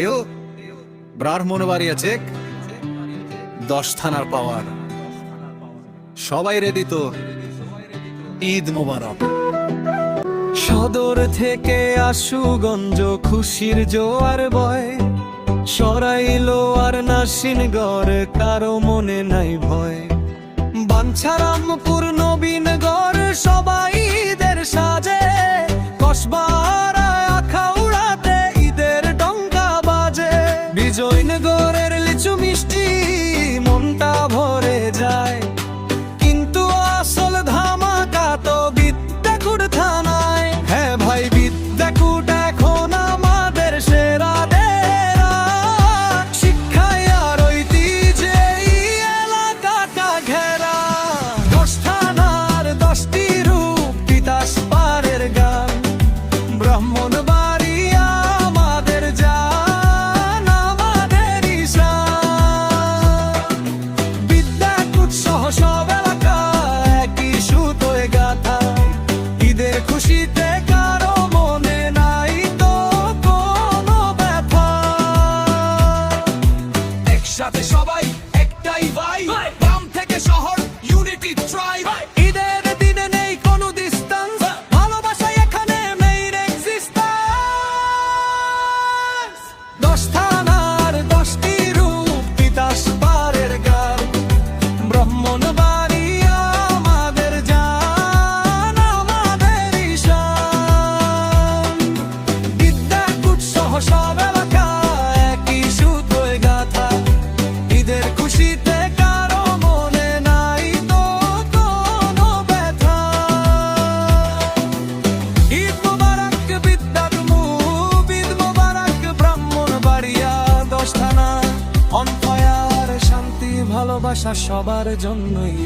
এও ব্রাহ্মণবাড়িয়া চেক 10 থানার পাওয়ার। সবাই রেডি তো? ঈদ মোবারক। সদর থেকে আশুগঞ্জ খুশির জোয়ার বয়, সরাইলো আর নাসিনগড় কারো মনে নাই ভয়। বাঞ্ছারামপুর নবীনগর সবাই ঈদের সাজে, কসবার আখাউড়াতে ঈদের ডঙ্কা বাজে। বিজয়নগরের লিচু মিষ্টি মনটা ভরে যায়, কিন্তু আসল ধামাকা তো বিদ্যাকুট থানায়। হ্যাঁ ভাই, বিদ্যাকুট এখন আমাদের সেরা ডেরা। শিক্ষায় আর ঐতিহ্যে এই এলাকাটা ঘেরা। 10 থানার 10টি রূপ, তিতাস পাড়ের গান। ব্রাহ্মণবাড়িয়া আমাদের জান, আমাদের ঈশান। বিদ্যাকুট সহ সব এলাকা একই সুতোয় গাথা। ঈদের খুশিতে কারো মনে নাই তো কোনো ব্যথা। একসাথে সবাই একটাই ভাই, গ্রাম থেকে শহর ইউনিটি ট্রাইব। ঈদের দিনে নেই কোনো ডিস্টেন্স, ভালোবাসায় এখানে মেইন এক্সিস্টেন্স। 10 থানার 10টি রূপ, তিতাস পাড়ের গান। ব্রাহ্মণবাড়িয়া আমাদের জান, আমাদের ঈশান। বিদ্যাকুট সহ সব এলাকা একই সুতোয় গাথা। ঈদের খুশিতে কারো মনে নাই তো কোনো ব্যথা। ঈদ মোবারক বিদ্যার মুভ, ঈদ মোবারক ব্রাহ্মণবাড়িয়া। 10 থানা অন ফায়ার, শান্তি ভালোবাসা সবার জন্যই।